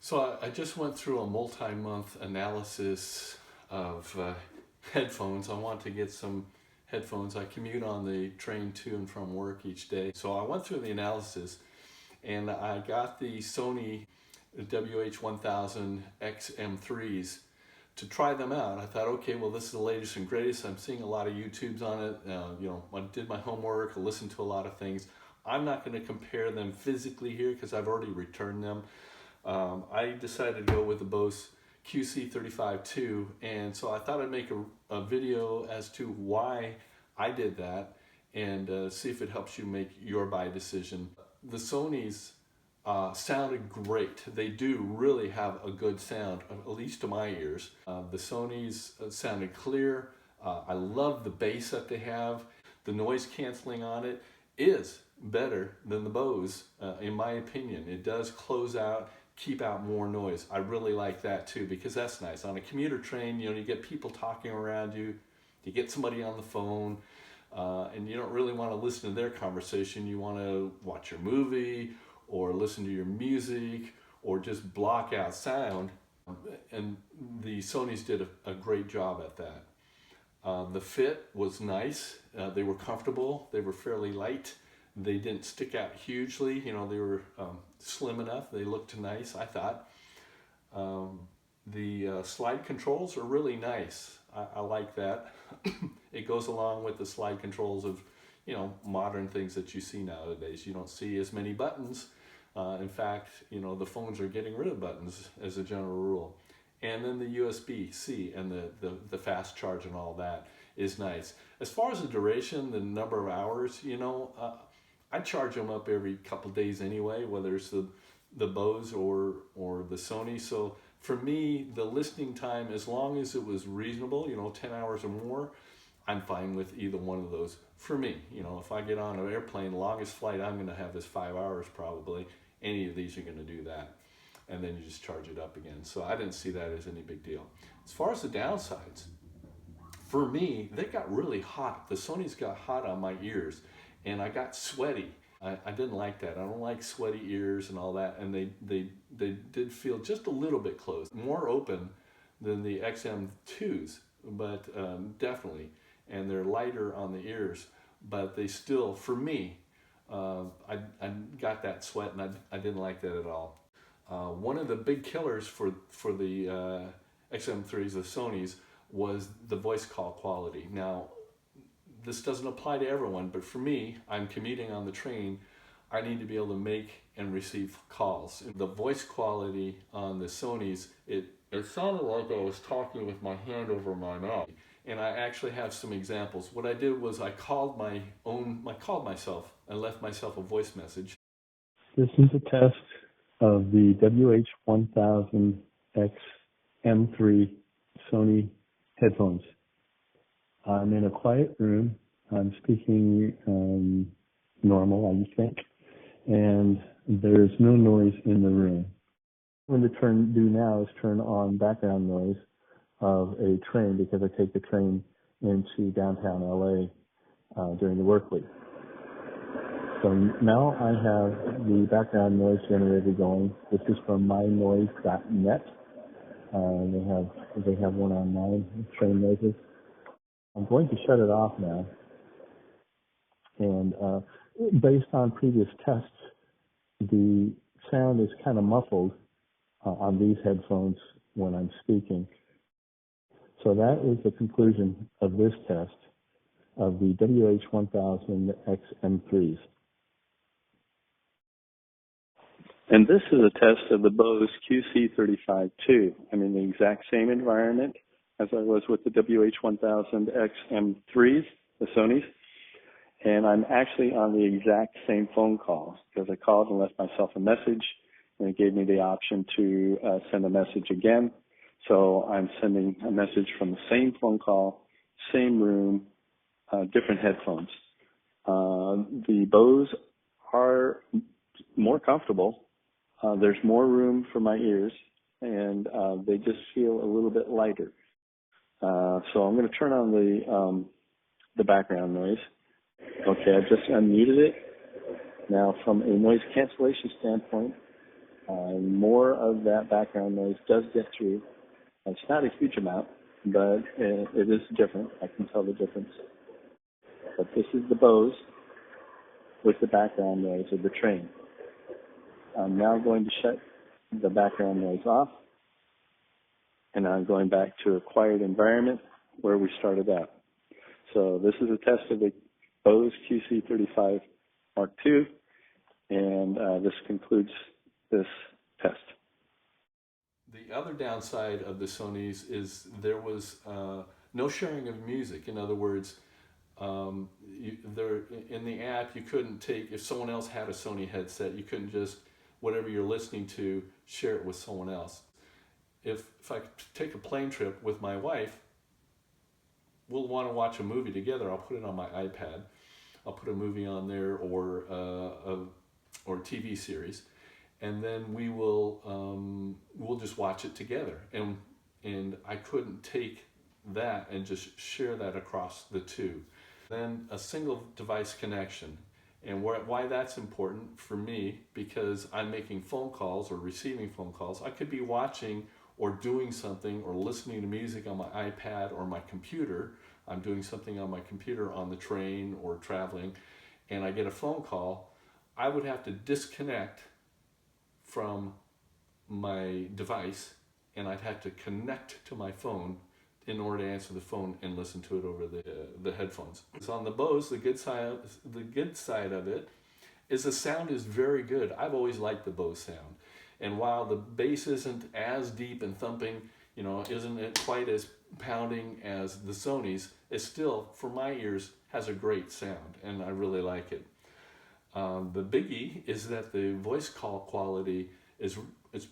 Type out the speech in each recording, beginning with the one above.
So I just went through a multi-month analysis of headphones. I want to get some headphones. I commute on the train to and from work each day. So I went through the analysis, and I got the Sony WH-1000XM3s to try them out. I thought, okay, well, this is the latest and greatest. I'm seeing a lot of YouTubes on it. I did my homework, I listened to a lot of things. I'm not going to compare them physically here because I've already returned them. I decided to go with the Bose QC35 II, and so I thought I'd make a video as to why I did that and see if it helps you make your buy decision. The Sonys sounded great. They do really have a good sound, at least to my ears. The Sonys sounded clear. I love the bass that they have. The noise canceling on it is better than the Bose, in my opinion. It does close out, keep out more noise. I really like that too, because that's nice. On a commuter train, you get people talking around you, you get somebody on the phone, and you don't really want to listen to their conversation. You want to watch your movie or listen to your music or just block out sound. And the Sonys did a great job at that. The fit was nice. They were comfortable. They were fairly light. They didn't stick out hugely. They were slim enough. They looked nice, I thought. The slide controls are really nice. I like that. It goes along with the slide controls of, modern things that you see nowadays. You don't see as many buttons. In fact, the phones are getting rid of buttons as a general rule. And then the USB-C and the fast charge and all that is nice. As far as the duration, the number of hours, I charge them up every couple days anyway, whether it's the Bose or the Sony. So for me, the listening time, as long as it was reasonable, 10 hours or more, I'm fine with either one of those. For me, if I get on an airplane, the longest flight I'm going to have is 5 hours probably. Any of these are going to do that. And then you just charge it up again. So I didn't see that as any big deal. As far as the downsides, for me, they got really hot. The Sonys got hot on my ears, and I got sweaty. I didn't like that. I don't like sweaty ears and all that. And they did feel just a little bit closed, more open than the XM2s, but definitely. And they're lighter on the ears, but they still, for me, I got that sweat, and I didn't like that at all. One of the big killers for the XM3s, the Sonys, was the voice call quality. Now, this doesn't apply to everyone, but for me, I'm commuting on the train. I need to be able to make and receive calls. The voice quality on the Sonys, it sounded like I was talking with my hand over my mouth. And I actually have some examples. What I did was I called myself and left myself a voice message. This is a test of the WH-1000XM3 Sony headphones. I'm in a quiet room. I'm speaking normal, I think, and there's no noise in the room. What I'm going to do now is turn on background noise of a train, because I take the train into downtown LA during the work week. So now I have the background noise generator going. This is from mynoise.net. They have one on mine, train noises. I'm going to shut it off now. And based on previous tests, the sound is kind of muffled on these headphones when I'm speaking. So that is the conclusion of this test of the WH-1000XM3s. And this is a test of the Bose QC35 II. I'm in the exact same environment as I was with the WH-1000XM3s, the Sonys. And I'm actually on the exact same phone call, because I called and left myself a message, and it gave me the option to send a message again. So I'm sending a message from the same phone call, same room, different headphones. The Bose are more comfortable. There's more room for my ears, and they just feel a little bit lighter. So I'm going to turn on the background noise. Okay, I just unmuted it. Now, from a noise cancellation standpoint, More of that background noise does get through. It's not a huge amount, but it is different. I can tell the difference. But this is the Bose with the background noise of the train. I'm now going to shut the background noise off, and I'm going back to a quiet environment where we started out. So this is a test of the Bose QC35 II, and this concludes this test. The other downside of the Sonys is there was no sharing of music. In other words, in the app, you couldn't take, if someone else had a Sony headset, you couldn't just, whatever you're listening to, share it with someone else. If I take a plane trip with my wife, we'll want to watch a movie together. I'll put it on my iPad. I'll put a movie on there or a TV series, and then we'll just watch it together. And I couldn't take that and just share that across the two. Then a single device connection. And why that's important for me, because I'm making phone calls or receiving phone calls. I could be watching or doing something or listening to music on my iPad or my computer. I'm doing something on my computer on the train or traveling, and I get a phone call. I would have to disconnect from my device, and I'd have to connect to my phone in order to answer the phone and listen to it over the headphones. So on the Bose, the good side of it is the sound is very good. I've always liked the Bose sound. And while the bass isn't as deep and thumping, isn't it quite as pounding as the Sony's, it still, for my ears, has a great sound, and I really like it. The biggie is that the voice call quality is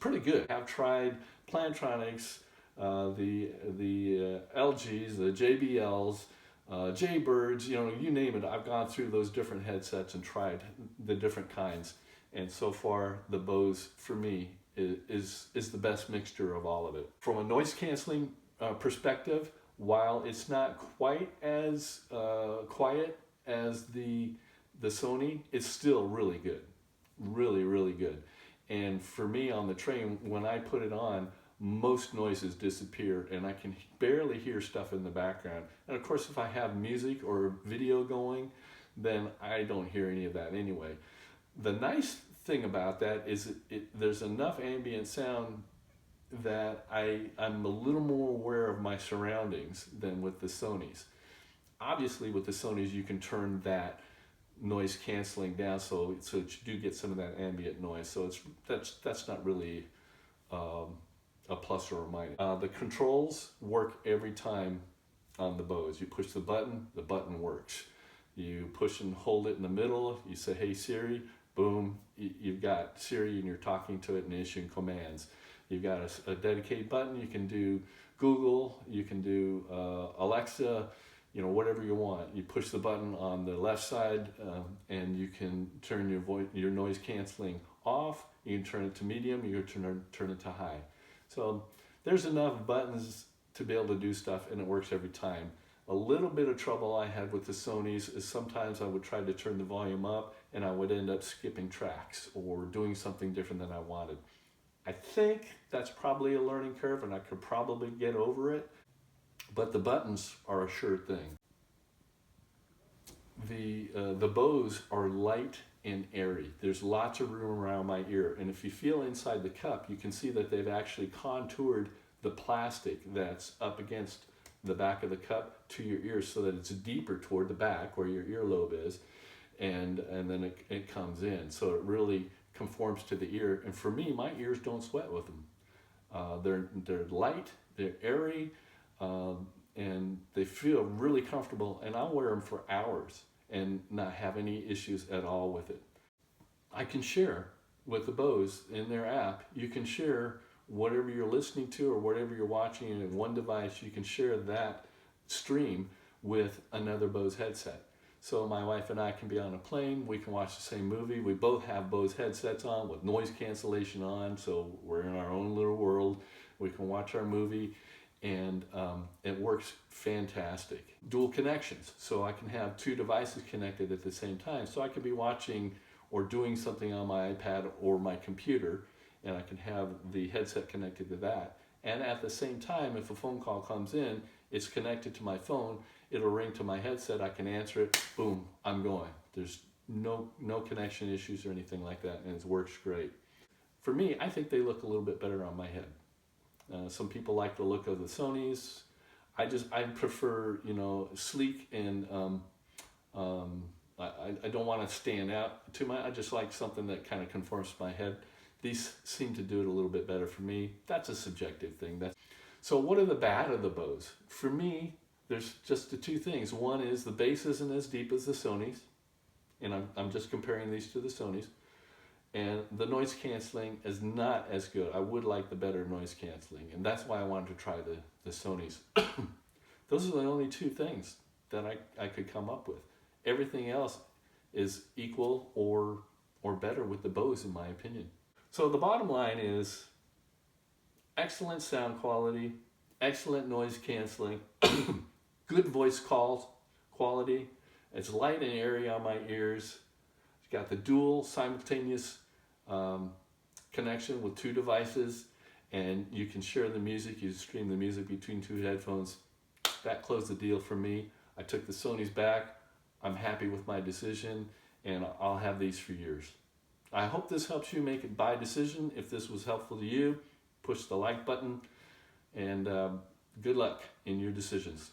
pretty good. I've tried Plantronics, the LGs, the JBLs, Jaybirds, you name it. I've gone through those different headsets and tried the different kinds. And so far, the Bose, for me, is the best mixture of all of it. From a noise canceling perspective, while it's not quite as quiet as the Sony, it's still really good. Really, really good. And for me on the train, when I put it on, most noises disappear and I can barely hear stuff in the background. And of course, if I have music or video going, then I don't hear any of that anyway. The nice thing about that is there's enough ambient sound that I'm a little more aware of my surroundings than with the Sonys. Obviously, with the Sonys, you can turn that noise canceling down so that you do get some of that ambient noise. So that's not really a plus or a minus. The controls work every time on the Bose. You push the button works. You push and hold it in the middle, you say, hey Siri, boom, you've got Siri and you're talking to it and issuing commands. You've got a dedicated button, you can do Google, you can do Alexa, whatever you want. You push the button on the left side and you can turn your noise canceling off, you can turn it to medium, you can turn it to high. So there's enough buttons to be able to do stuff, and it works every time. A little bit of trouble I had with the Sonys is sometimes I would try to turn the volume up and I would end up skipping tracks or doing something different than I wanted. I think that's probably a learning curve and I could probably get over it, but the buttons are a sure thing. The Bose are light and airy. There's lots of room around my ear, and if you feel inside the cup, you can see that they've actually contoured the plastic that's up against the back of the cup to your ears so that it's deeper toward the back where your earlobe is, and then it comes in. So it really conforms to the ear, and for me, my ears don't sweat with them. They're light, they're airy, and they feel really comfortable, and I'll wear them for hours and not have any issues at all with it. I can share with the Bose in their app. You can share whatever you're listening to or whatever you're watching in one device. You can share that stream with another Bose headset. So my wife and I can be on a plane, we can watch the same movie. We both have Bose headsets on with noise cancellation on, so we're in our own little world. We can watch our movie, and it works fantastic. Dual connections, so I can have two devices connected at the same time. So I could be watching or doing something on my iPad or my computer, and I can have the headset connected to that. And at the same time, if a phone call comes in, it's connected to my phone, it'll ring to my headset, I can answer it, boom, I'm going. There's no connection issues or anything like that, and it works great. For me, I think they look a little bit better on my head. Some people like the look of the Sonys. I prefer, sleek, and I don't want to stand out too much. I just like something that kind of conforms to my head. These seem to do it a little bit better for me. That's a subjective thing. So what are the bad of the Bose? For me, there's just the two things. One is the bass isn't as deep as the Sonys, and I'm just comparing these to the Sonys. And the noise canceling is not as good. I would like the better noise canceling, and that's why I wanted to try the Sonys. Those are the only two things that I could come up with. Everything else is equal or better with the Bose, in my opinion. So the bottom line is excellent sound quality, excellent noise canceling, good voice call quality. It's light and airy on my ears. It's got the dual simultaneous connection with two devices, and you can share the music, you stream the music between two headphones. That closed the deal for me. I took the Sonys back. I'm happy with my decision, and I'll have these for years. I hope this helps you make a buy decision. If this was helpful to you, push the like button, and good luck in your decisions.